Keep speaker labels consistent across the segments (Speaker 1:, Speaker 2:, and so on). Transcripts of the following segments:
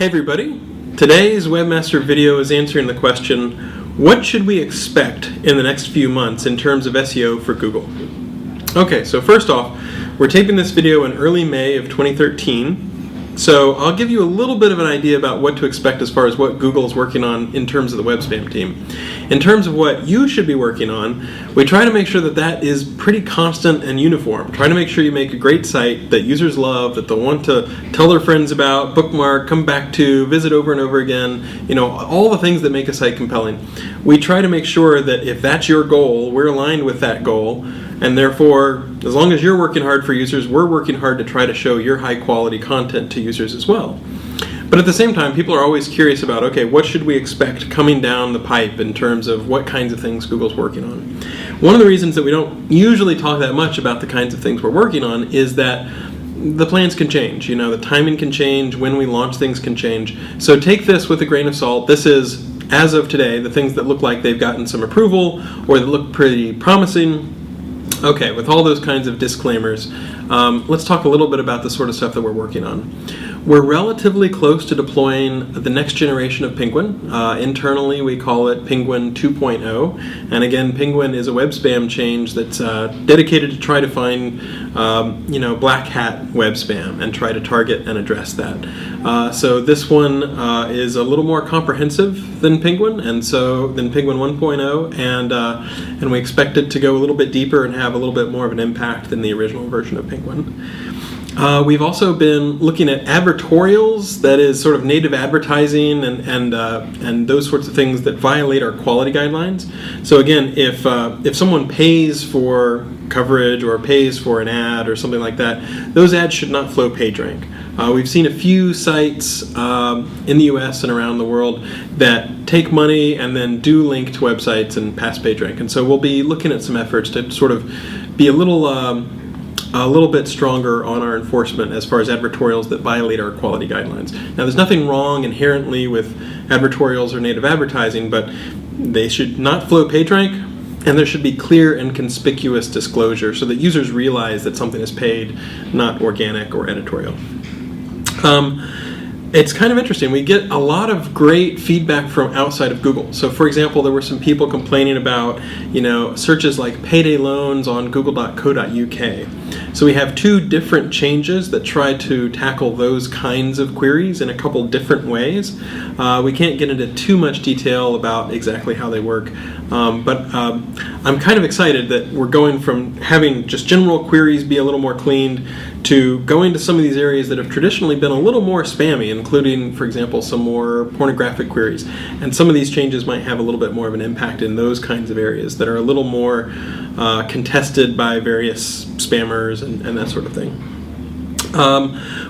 Speaker 1: Hey everybody, today's webmaster video is answering the question, what should we expect in the next few months in terms of SEO for Google? Okay, so first off, we're taping this video in early May of 2013, so I'll give you a little bit of an idea about what to expect as far as what Google is working on in terms of the web spam team. In terms of what you should be working on, we try to make sure that that is pretty constant and uniform. Try to make sure you make a great site that users love, that they'll want to tell their friends about, bookmark, come back to, visit over and over again, all the things that make a site compelling. We try to make sure that if that's your goal, we're aligned with that goal, and therefore, as long as you're working hard for users, we're working hard to try to show your high quality content to users as well. But at the same time, people are always curious about, okay, what should we expect coming down the pipe in terms of what kinds of things Google's working on? One of the reasons that we don't usually talk that much about the kinds of things we're working on is that the plans can change. The timing can change, when we launch things can change. So take this with a grain of salt. This is, as of today, the things that look like they've gotten some approval or that look pretty promising. Okay, with all those kinds of disclaimers, let's talk a little bit about the sort of stuff that we're working on. We're relatively close to deploying the next generation of Penguin. Internally, we call it Penguin 2.0. And again, Penguin is a web spam change that's dedicated to try to find, black hat web spam and try to target and address that. So this one is a little more comprehensive than Penguin, than Penguin 1.0, and we expect it to go a little bit deeper and have a little bit more of an impact than the original version of Penguin. We've also been looking at advertorials, that is sort of native advertising and those sorts of things that violate our quality guidelines. So again, if someone pays for coverage or pays for an ad or something like that, those ads should not flow PageRank. We've seen a few sites in the US and around the world that take money and then do link to websites and pass PageRank. And so we'll be looking at some efforts to sort of be a little bit stronger on our enforcement as far as advertorials that violate our quality guidelines. Now, there's nothing wrong inherently with advertorials or native advertising, but they should not flow PageRank, and there should be clear and conspicuous disclosure so that users realize that something is paid, not organic or editorial. It's kind of interesting. We get a lot of great feedback from outside of Google. So for example, there were some people complaining about, searches like payday loans on google.co.uk. So we have two different changes that try to tackle those kinds of queries in a couple different ways. We can't get into too much detail about exactly how they work, but I'm kind of excited that we're going from having just general queries be a little more cleaned to going to some of these areas that have traditionally been a little more spammy, including, for example, some more pornographic queries. And some of these changes might have a little bit more of an impact in those kinds of areas that are a little more contested by various spammers and that sort of thing.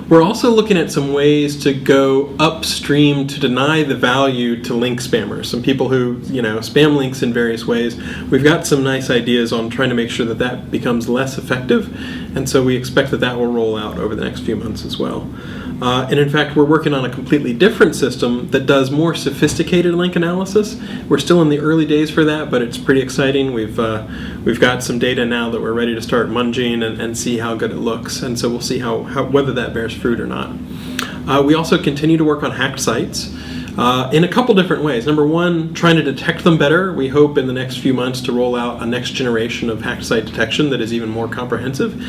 Speaker 1: We're also looking at some ways to go upstream to deny the value to link spammers. Some people who, spam links in various ways. We've got some nice ideas on trying to make sure that that becomes less effective, and so we expect that that will roll out over the next few months as well. And in fact, we're working on a completely different system that does more sophisticated link analysis. We're still in the early days for that, but it's pretty exciting. We've got some data now that we're ready to start munging and see how good it looks, and so we'll see how whether that bears fruit or not. We also continue to work on hacked sites in a couple different ways. Number one, trying to detect them better. We hope in the next few months to roll out a next generation of hacked site detection that is even more comprehensive.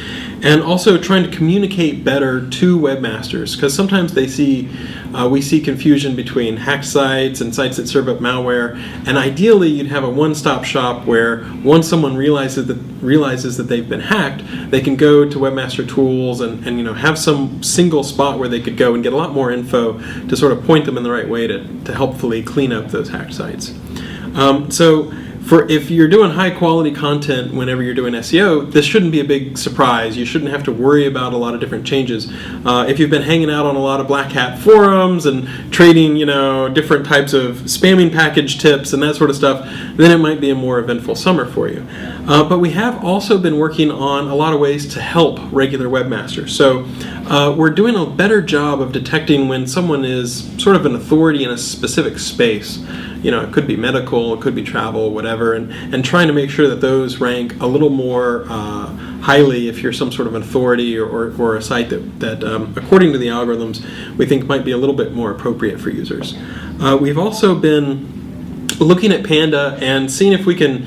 Speaker 1: And also trying to communicate better to webmasters, because sometimes we see confusion between hacked sites and sites that serve up malware. And ideally, you'd have a one-stop shop where once someone realizes that they've been hacked, they can go to Webmaster Tools and have some single spot where they could go and get a lot more info to sort of point them in the right way to helpfully clean up those hacked sites. So if you're doing high quality content whenever you're doing SEO, this shouldn't be a big surprise. You shouldn't have to worry about a lot of different changes. If you've been hanging out on a lot of black hat forums and trading, different types of spamming package tips and that sort of stuff, then it might be a more eventful summer for you. But we have also been working on a lot of ways to help regular webmasters. So we're doing a better job of detecting when someone is sort of an authority in a specific space. It could be medical, it could be travel, whatever, and trying to make sure that those rank a little more highly if you're some sort of an authority or a site that according to the algorithms, we think might be a little bit more appropriate for users. We've also been looking at Panda and seeing if we can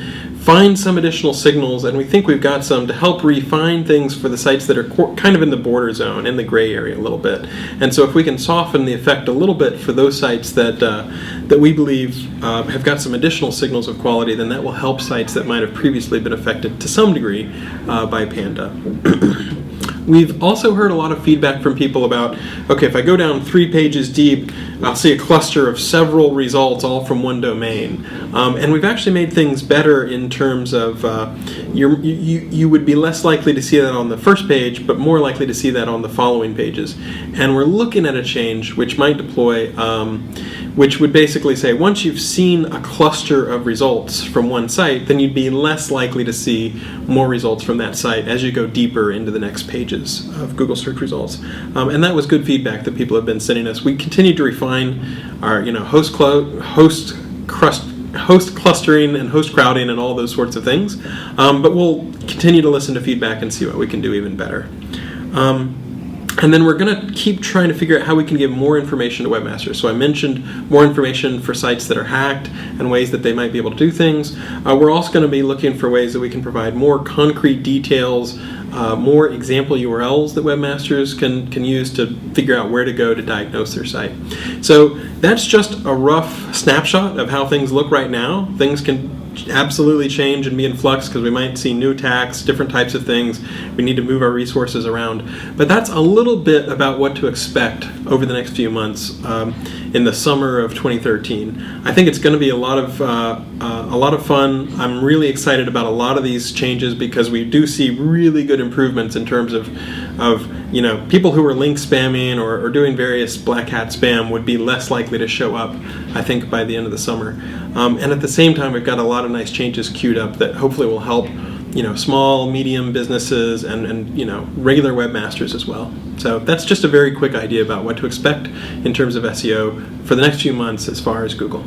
Speaker 1: find some additional signals, and we think we've got some to help refine things for the sites that are kind of in the border zone, in the gray area a little bit. And so if we can soften the effect a little bit for those sites that we believe have got some additional signals of quality, then that will help sites that might have previously been affected to some degree by Panda. We've also heard a lot of feedback from people about, okay, if I go down 3 pages deep, I'll see a cluster of several results all from one domain. And we've actually made things better in terms of you would be less likely to see that on the first page, but more likely to see that on the following pages. And we're looking at a change which might deploy, which would basically say once you've seen a cluster of results from one site, then you'd be less likely to see more results from that site as you go deeper into the next pages of Google search results. And that was good feedback that people have been sending us. We continue to refine our host clustering and host crowding and all those sorts of things, but we'll continue to listen to feedback and see what we can do even better. And then we're going to keep trying to figure out how we can give more information to webmasters. So I mentioned more information for sites that are hacked and ways that they might be able to do things. We're also going to be looking for ways that we can provide more concrete details, more example URLs that webmasters can use to figure out where to go to diagnose their site. So that's just a rough snapshot of how things look right now. Things can absolutely change and be in flux because we might see new attacks, different types of things. We need to move our resources around. But that's a little bit about what to expect over the next few months in the summer of 2013. I think it's going to be a lot of fun. I'm really excited about a lot of these changes because we do see really good improvements in terms of people who are link spamming or doing various black hat spam would be less likely to show up, I think, by the end of the summer. And at the same time, we've got a lot of nice changes queued up that hopefully will help small, medium businesses and regular webmasters as well. So that's just a very quick idea about what to expect in terms of SEO for the next few months as far as Google.